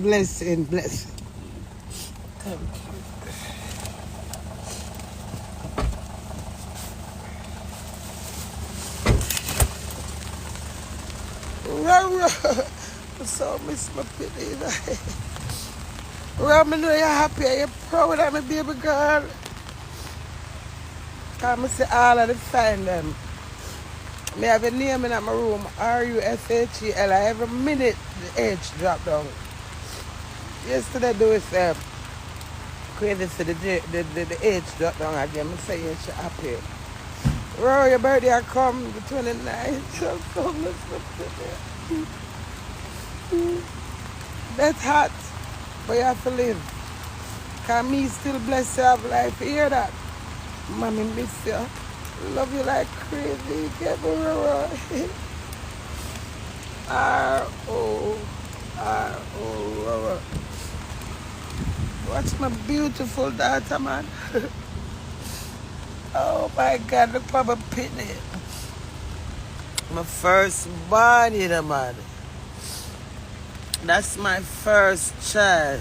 Blessing, blessing. Thank you. Roro, I so miss my pity. Roro, I know you're happy and you're proud of me, baby girl. Come see all of the find them. Me have a name in my room, R-U-S-H-E-L. Every minute the H drop down. Yesterday do it crazy to the H drop down again. I'm saying she happy. Roro, your birthday I come the 29th. So miss my pity. That's hot, but you have to live. Cause me still blessed to have life. You hear that? Mommy miss you. Love you like crazy. Get me Roro. R-O, Roro. Watch my beautiful daughter, man. Oh my God, look for my pitney. My first born, you know, man. That's my first child.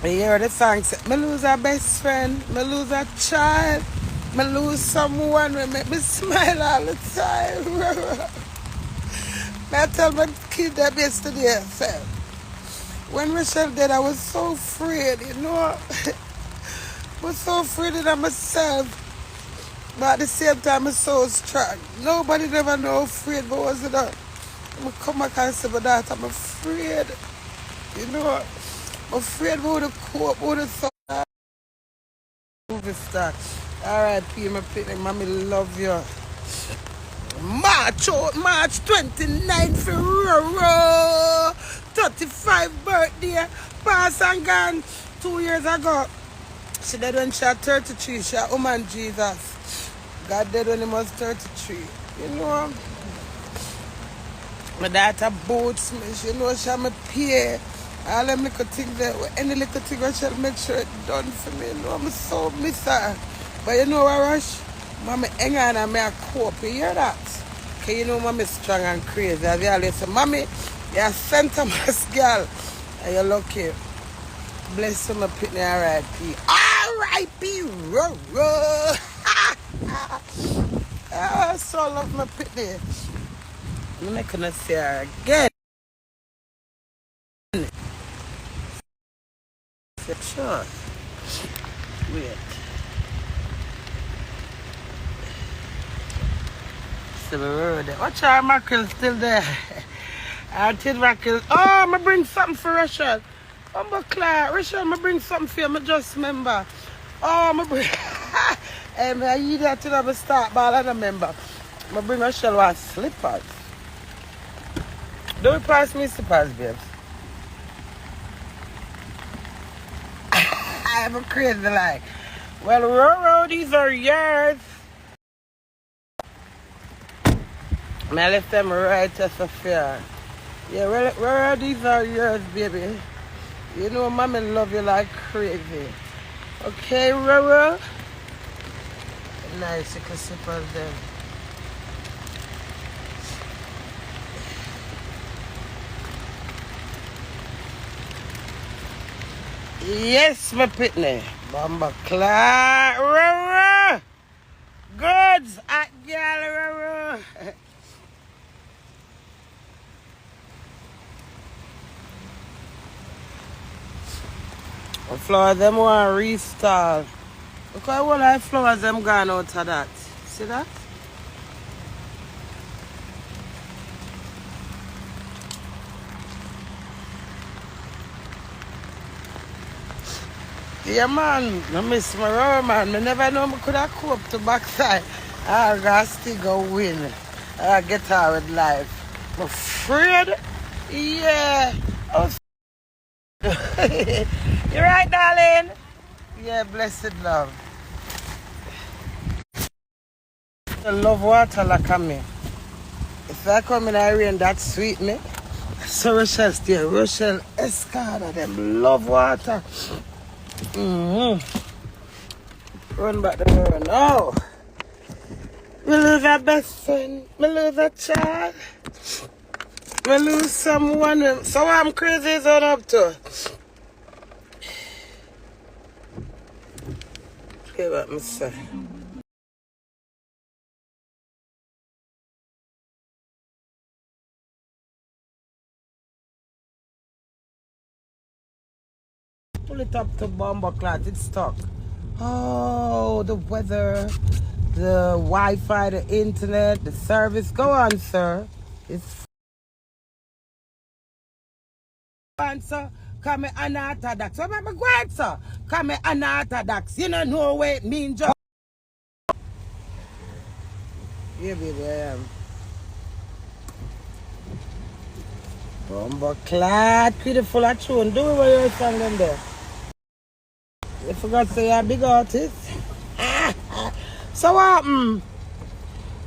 You hear the song say, me lose a best friend, me lose a child, me lose someone who make me smile all the time. I tell my kid that yesterday, I said, when Michelle dead, I was so afraid, you know. I was so afraid of myself. But at the same time, I'm so strong. Nobody never know how afraid, but was it not? I come back and say, my daughter, I'm afraid. You know, I'm afraid about the cope, about the thought. Movie star. R.I.P. my pitney, mommy love you. March 29th for Roro. 35th birthday. Pass and gone 2 years ago. She died when she was 33. She was woman Jesus. God died when he was 33. You know, my daughter boots me. She knows she my peer. All them little things there. Any little thing I shall make sure it's done for me. You know, I'm so miss her. But you know what, Rush? Mommy hang on and me a cope. You hear that? Because you know mommy strong and crazy. As you always say, mommy, you're a sentimental girl. And you're lucky. Bless you, my pitney, R.I.P. R.I.P. Roro. I so love my pitney. I'm not going to see her again. Sure. Wait. Still Roro there. Watch our mackerel still there. Our tin mackerel. Oh, I'm going to bring something for Rachel. Oh, Claire, Rachel, I'm going to bring something for you. I just remember. Oh, I'm going to bring... I eat that till I start, but I don't remember. I'm going to bring Rachel one slippers. Don't pass me slippers, babes. I have a crazy like. Well, Roro, these are yours. I left them right to Sophia. Yeah, well, Roro, these are yours, baby. You know, mommy love you like crazy. Okay, Roro? Nice, you can slippers them. Yes, my pitney. Bamba Clark, Roro. Goods at girl, Roro. The flowers them want to restyle. Look at all the flowers them gone out of that. See that? Yeah, man, I miss my Roro, man. I never know I could have cope to backside. I got still go win. I get her with life. I'm afraid. Yeah. You right, darling? Yeah, blessed love. I love water like me. If I come in the rain, that sweet me. So Rochelle stay. Rochelle Escada, them love water. Run back the world now. We lose our best friend. We lose a child. We lose someone. So I'm crazy is on up to. Hear what me say. Pull it up to bomber cloth. It's stuck. Oh, the weather, the Wi-Fi, the internet, the service. Go on, sir. It's fun, sir. Come unorthodox. Remember, great, sir. Come unorthodox. You don't know what it means. Yeah, baby, I am. Bomber cloth. Beautiful at tune. Do it what you're singing there. You forgot to say you're a big artist. So what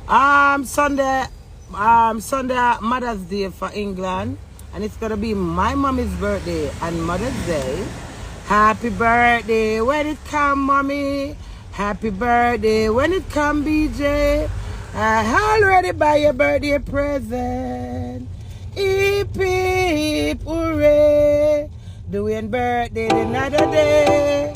happened? Sunday Mother's Day for England, and it's gonna be my mommy's birthday and Mother's Day. Happy birthday when it come, mommy. Happy birthday when it come, BJ. I already buy your birthday present. Hip hip hooray. Doing birthday another day.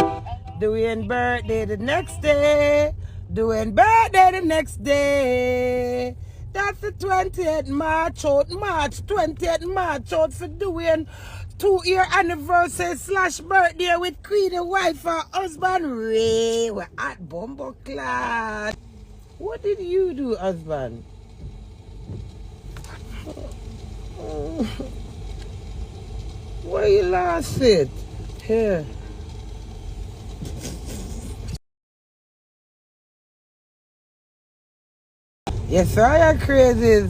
Doing birthday the next day. Doing birthday the next day. That's the 20th March out. March 20th March out for doing 2-year anniversary / birthday with Queenie wife and husband Ray. We're at Bumbleclad. What did you do, husband? Why you lost it? Here. Yes, sir, I are crazy.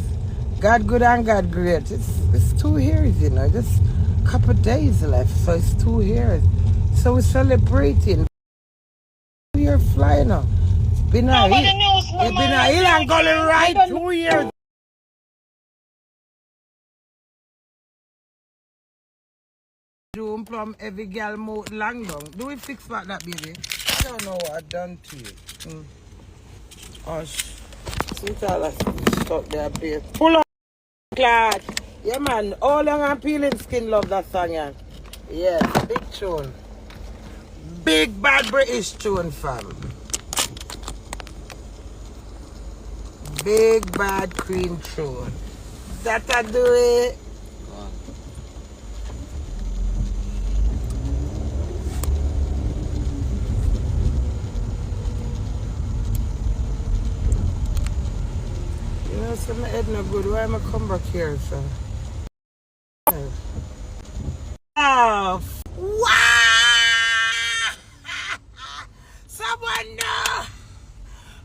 God good and God great. It's 2 years, you know, just a couple of days left, so it's 2 years. So we're celebrating. 2 years flying now. It's been a hill. It's been a hill and going right 2 years. Do plum every girl mouth long down. Do we fix back that, baby? I don't know what I done to you. Hush. See it all stuck there, babe. Pull up, Clad. Yeah, man. All young and peeling skin love that song, yeah. Yes, big tune. Big bad British tune, fam. Big bad Queen tune. That I do it. You know, so my head not good. Why am I come back here, sir? Oh, wow! Someone know!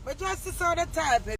But just to sort of type it.